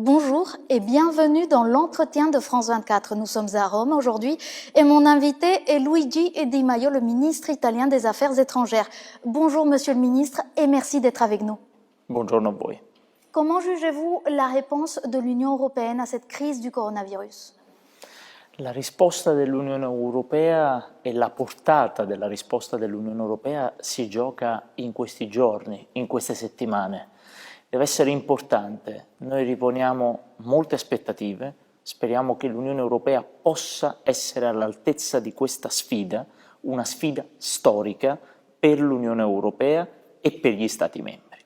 Bonjour et bienvenue dans l'entretien de France 24. Nous sommes à Rome aujourd'hui et mon invité est Luigi Di Maio, le ministre italien des Affaires étrangères. Bonjour Monsieur le ministre et merci d'être avec nous. Buongiorno a voi. Comment jugez-vous la réponse de l'Union européenne à cette crise du coronavirus? La risposta dell'Unione Europea e la portata della risposta dell'Unione Europea si gioca in questi giorni, in queste settimane. Deve essere importante, noi riponiamo molte aspettative, speriamo che l'Unione Europea possa essere all'altezza di questa sfida, una sfida storica per l'Unione Europea e per gli Stati membri.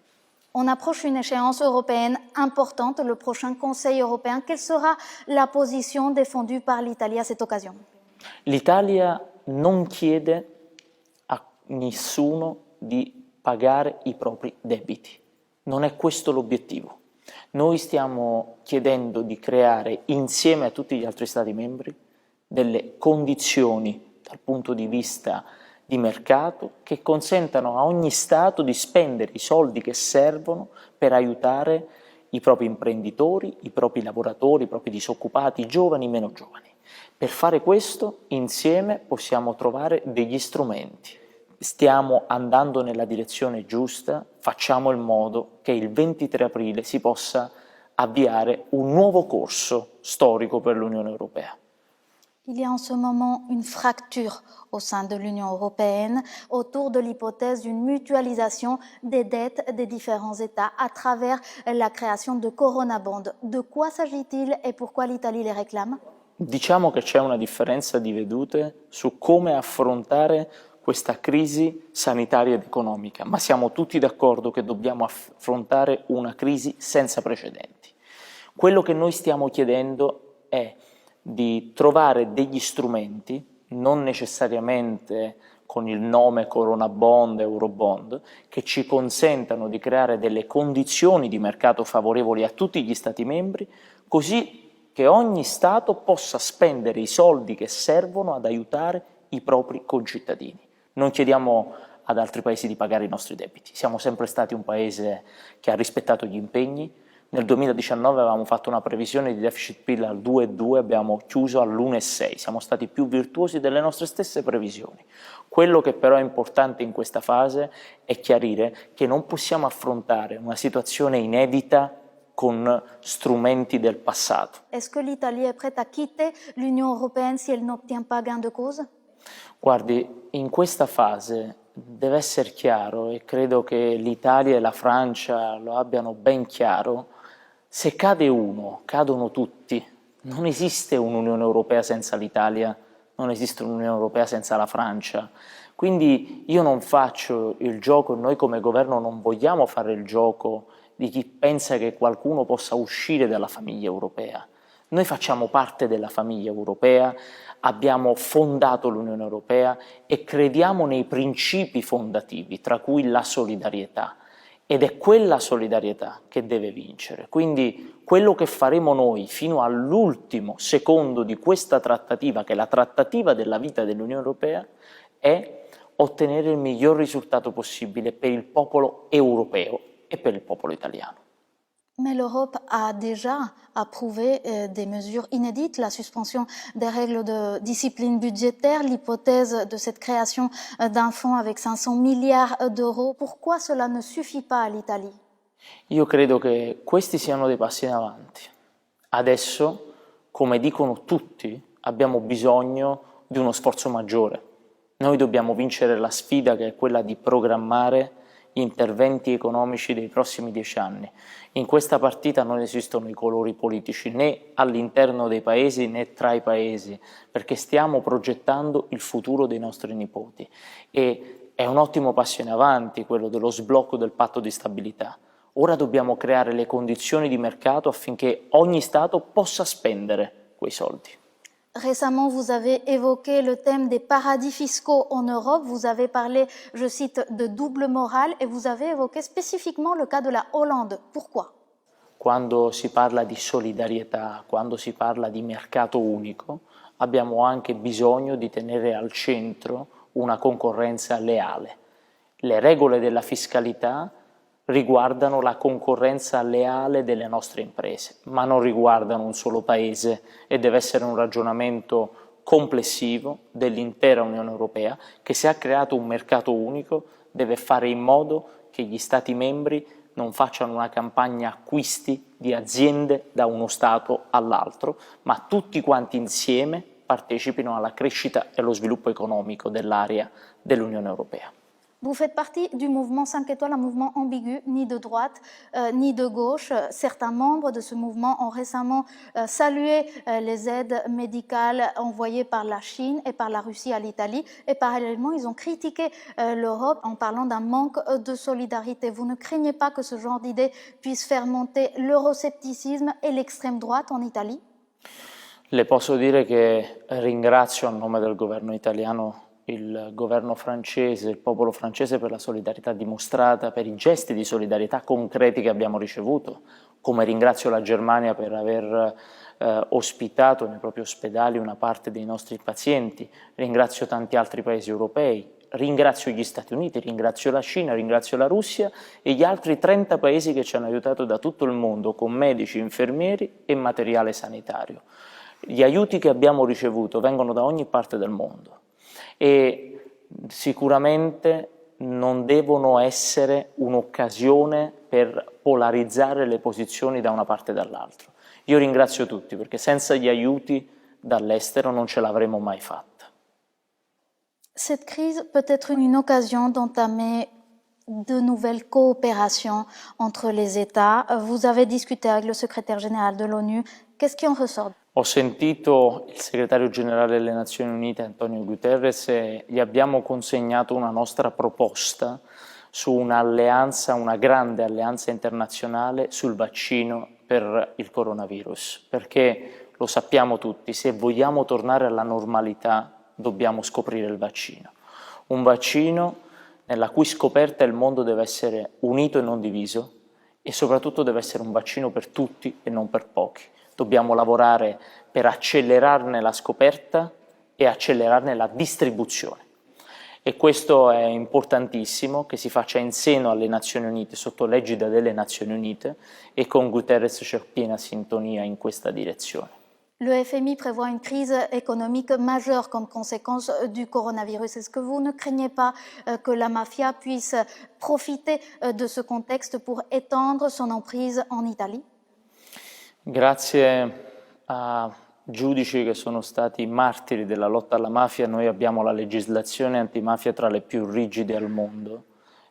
On approche une échéance européenne importante, le prochain Conseil européen. Quelle sera la position défendue par l'Italie à cette occasion? L'Italia non chiede a nessuno di pagare i propri debiti. Non è questo l'obiettivo. Noi stiamo chiedendo di creare insieme a tutti gli altri Stati membri delle condizioni dal punto di vista di mercato che consentano a ogni Stato di spendere i soldi che servono per aiutare i propri imprenditori, i propri lavoratori, i propri disoccupati, i giovani, i meno giovani. Per fare questo insieme possiamo trovare degli strumenti. Stiamo andando nella direzione giusta, facciamo in modo che il 23 aprile si possa avviare un nuovo corso storico per l'Unione Europea. Il y a en ce moment une fracture au sein de l'Union européenne autour de l'hypothèse d'une mutualisation des dettes des différents États à travers la création de Corona Bond. De quoi s'agit-il et pourquoi l'Italie les réclame? Diciamo che c'è una differenza di vedute su come affrontare questa crisi sanitaria ed economica, ma siamo tutti d'accordo che dobbiamo affrontare una crisi senza precedenti. Quello che noi stiamo chiedendo è di trovare degli strumenti, non necessariamente con il nome Corona Bond, Eurobond, che ci consentano di creare delle condizioni di mercato favorevoli a tutti gli Stati membri, così che ogni Stato possa spendere i soldi che servono ad aiutare i propri concittadini. Non chiediamo ad altri paesi di pagare i nostri debiti, siamo sempre stati un paese che ha rispettato gli impegni. Nel 2019 avevamo fatto una previsione di deficit PIL al 2,2, abbiamo chiuso all'1,6, siamo stati più virtuosi delle nostre stesse previsioni. Quello che però è importante in questa fase è chiarire che non possiamo affrontare una situazione inedita con strumenti del passato. Est-ce que l'Italie est prête à quitter l'Union européenne si elle n'obtient pas gain de cause? Guardi, in questa fase deve essere chiaro, e credo che l'Italia e la Francia lo abbiano ben chiaro, se cade uno, cadono tutti. Non esiste un'Unione Europea senza l'Italia, non esiste un'Unione Europea senza la Francia. Quindi io non faccio il gioco, noi come governo non vogliamo fare il gioco di chi pensa che qualcuno possa uscire dalla famiglia europea. Noi facciamo parte della famiglia europea, abbiamo fondato l'Unione Europea e crediamo nei principi fondativi, tra cui la solidarietà. Ed è quella solidarietà che deve vincere. Quindi quello che faremo noi fino all'ultimo secondo di questa trattativa, che è la trattativa della vita dell'Unione Europea, è ottenere il miglior risultato possibile per il popolo europeo e per il popolo italiano. Mais l'Europe a déjà approuvé des mesures inédites, la suspension des règles de discipline budgétaire, l'hypothèse de cette création d'un fonds avec 500 milliards d'euros. Pourquoi cela ne suffit pas à l'Italie? Io credo che questi siano dei passi in avanti. Adesso, come dicono tutti, abbiamo bisogno di uno sforzo maggiore. Noi dobbiamo vincere la sfida che è quella di programmare gli interventi economici dei prossimi 10 anni. In questa partita non esistono i colori politici né all'interno dei paesi né tra i paesi, perché stiamo progettando il futuro dei nostri nipoti e è un ottimo passo in avanti quello dello sblocco del patto di stabilità. Ora dobbiamo creare le condizioni di mercato affinché ogni Stato possa spendere quei soldi. Récemment, vous avez évoqué le thème des paradis fiscaux en Europe. Vous avez parlé, je cite, de double morale et vous avez évoqué spécifiquement le cas de la Hollande. Pourquoi? Quando si parla di solidarietà, quando si parla di mercato unico, abbiamo anche bisogno di tenere al centro una concorrenza leale. Le regole della fiscalità riguardano la concorrenza leale delle nostre imprese, ma non riguardano un solo paese e deve essere un ragionamento complessivo dell'intera Unione Europea che, se ha creato un mercato unico, deve fare in modo che gli Stati membri non facciano una campagna acquisti di aziende da uno Stato all'altro, ma tutti quanti insieme partecipino alla crescita e allo sviluppo economico dell'area dell'Unione Europea. Vous faites partie du mouvement 5 étoiles, un mouvement ambigu, ni de droite ni de gauche. Certains membres de ce mouvement ont récemment salué les aides médicales envoyées par la Chine et par la Russie à l'Italie. Et parallèlement, ils ont critiqué l'Europe en parlant d'un manque de solidarité. Vous ne craignez pas que ce genre d'idée puisse faire monter l'euroscepticisme et l'extrême droite en Italie? Le posso dire che ringrazio a nome del governo italiano il governo francese, il popolo francese per la solidarietà dimostrata, per i gesti di solidarietà concreti che abbiamo ricevuto, come ringrazio la Germania per aver ospitato nei propri ospedali una parte dei nostri pazienti, ringrazio tanti altri paesi europei, ringrazio gli Stati Uniti, ringrazio la Cina, ringrazio la Russia e gli altri 30 paesi che ci hanno aiutato da tutto il mondo con medici, infermieri e materiale sanitario. Gli aiuti che abbiamo ricevuto vengono da ogni parte del mondo e sicuramente non devono essere un'occasione per polarizzare le posizioni da una parte e dall'altra. Io ringrazio tutti perché senza gli aiuti dall'estero non ce l'avremmo mai fatta. Cette crise peut être une occasion d'entamer de nouvelles coopérations entre les États. Vous avez discuté avec le secrétaire général de l'ONU. Qu'est-ce qui en ressort? Ho sentito il segretario generale delle Nazioni Unite, Antonio Guterres, e gli abbiamo consegnato una nostra proposta su un'alleanza, una grande alleanza internazionale sul vaccino per il coronavirus, perché lo sappiamo tutti, se vogliamo tornare alla normalità dobbiamo scoprire il vaccino. Un vaccino nella cui scoperta il mondo deve essere unito e non diviso e soprattutto deve essere un vaccino per tutti e non per pochi. Dobbiamo lavorare per accelerarne la scoperta e accelerarne la distribuzione. E questo è importantissimo, che si faccia in seno alle Nazioni Unite, sotto l'egida delle Nazioni Unite, e con Guterres c'è piena sintonia in questa direzione. Le FMI prévoit une crise économique majeure comme conséquence du coronavirus. Est-ce que vous ne craignez pas que la mafia puisse profiter de ce contexte pour étendre son emprise en Italie? Grazie a giudici che sono stati martiri della lotta alla mafia, noi abbiamo la legislazione antimafia tra le più rigide al mondo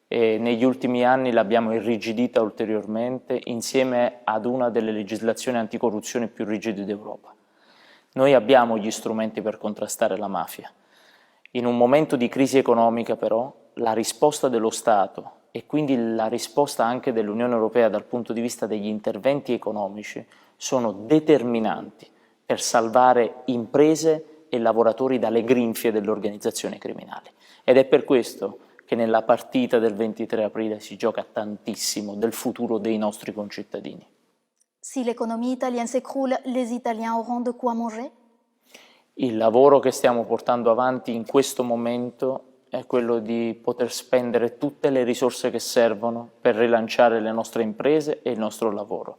e negli ultimi anni l'abbiamo irrigidita ulteriormente insieme ad una delle legislazioni anticorruzione più rigide d'Europa. Noi abbiamo gli strumenti per contrastare la mafia. In un momento di crisi economica però la risposta dello Stato e quindi la risposta anche dell'Unione Europea dal punto di vista degli interventi economici sono determinanti per salvare imprese e lavoratori dalle grinfie delle organizzazioni criminali. Ed è per questo che nella partita del 23 aprile si gioca tantissimo del futuro dei nostri concittadini. Si l'économie italienne s'écroule, les Italiens auront de quoi manger? Il lavoro che stiamo portando avanti in questo momento è quello di poter spendere tutte le risorse che servono per rilanciare le nostre imprese e il nostro lavoro.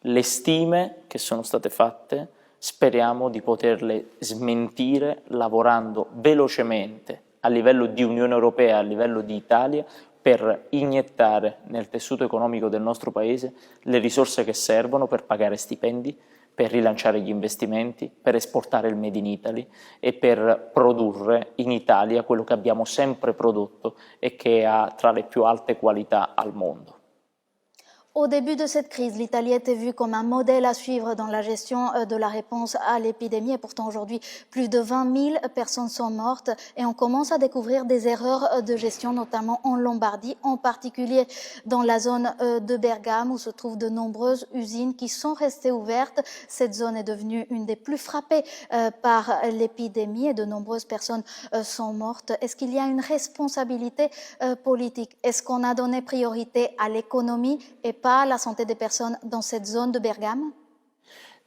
Le stime che sono state fatte speriamo di poterle smentire lavorando velocemente a livello di Unione Europea, a livello di Italia, per iniettare nel tessuto economico del nostro Paese le risorse che servono per pagare stipendi, per rilanciare gli investimenti, per esportare il Made in Italy e per produrre in Italia quello che abbiamo sempre prodotto e che ha tra le più alte qualità al mondo. Au début de cette crise, l'Italie était vue comme un modèle à suivre dans la gestion de la réponse à l'épidémie et pourtant aujourd'hui, plus de 20 000 personnes sont mortes et on commence à découvrir des erreurs de gestion, notamment en Lombardie, en particulier dans la zone de Bergame où se trouvent de nombreuses usines qui sont restées ouvertes. Cette zone est devenue une des plus frappées par l'épidémie et de nombreuses personnes sont mortes. Est-ce qu'il y a une responsabilité politique? Est-ce qu'on a donné priorité à l'économie et pas alla santé des personnes dans cette zone de Bergame?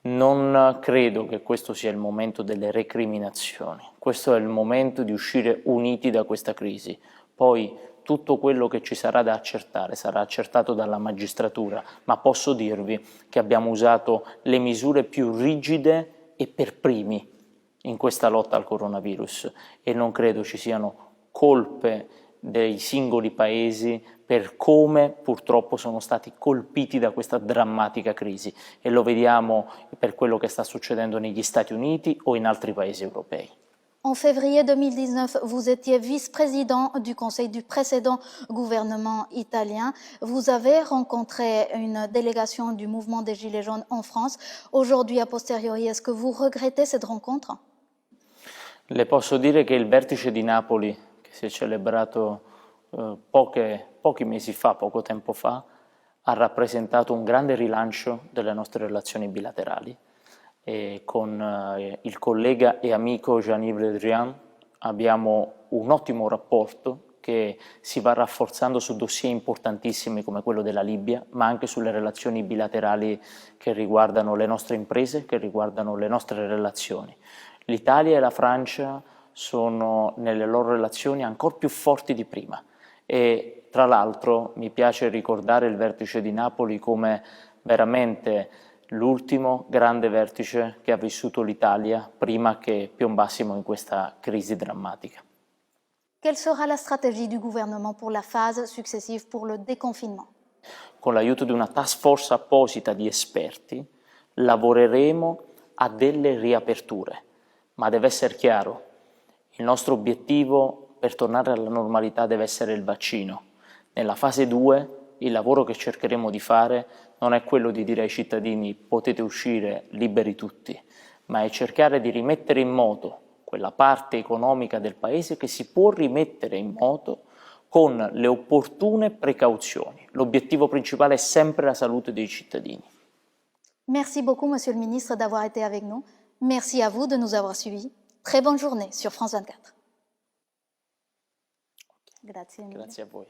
Non credo che questo sia il momento delle recriminazioni, questo è il momento di uscire uniti da questa crisi. Poi tutto quello che ci sarà da accertare sarà accertato dalla magistratura, ma posso dirvi che abbiamo usato le misure più rigide e per primi in questa lotta al coronavirus e non credo ci siano colpe dei singoli paesi per come purtroppo sono stati colpiti da questa drammatica crisi e lo vediamo per quello che sta succedendo negli Stati Uniti o in altri paesi europei. En février 2019, vous étiez vice-président du Conseil du précédent gouvernement italien. Vous avez rencontré une délégation du mouvement des Gilets jaunes en France. Aujourd'hui, a posteriori, est-ce que vous regrettez cette rencontre? Le posso dire che il vertice di Napoli, che si è celebrato pochi mesi fa, poco tempo fa, ha rappresentato un grande rilancio delle nostre relazioni bilaterali. E con il collega e amico Jean-Yves Le Drian abbiamo un ottimo rapporto che si va rafforzando su dossier importantissimi come quello della Libia, ma anche sulle relazioni bilaterali che riguardano le nostre imprese, che riguardano le nostre relazioni. L'Italia e la Francia sono nelle loro relazioni ancora più forti di prima e tra l'altro mi piace ricordare il vertice di Napoli come veramente l'ultimo grande vertice che ha vissuto l'Italia prima che piombassimo in questa crisi drammatica. Quelle sera la stratégie du gouvernement pour la phase successive pour le déconfinement? Con l'aiuto di una task force apposita di esperti lavoreremo a delle riaperture, ma deve essere chiaro, il nostro obiettivo per tornare alla normalità deve essere il vaccino. Nella fase 2 il lavoro che cercheremo di fare non è quello di dire ai cittadini potete uscire liberi tutti, ma è cercare di rimettere in moto quella parte economica del paese che si può rimettere in moto con le opportune precauzioni. L'obiettivo principale è sempre la salute dei cittadini. Merci beaucoup, Monsieur le Ministre, d'avoir été avec nous. Merci à vous de nous avoir suivis. Très bonne journée sur France 24. Grazie mille. Grazie a voi.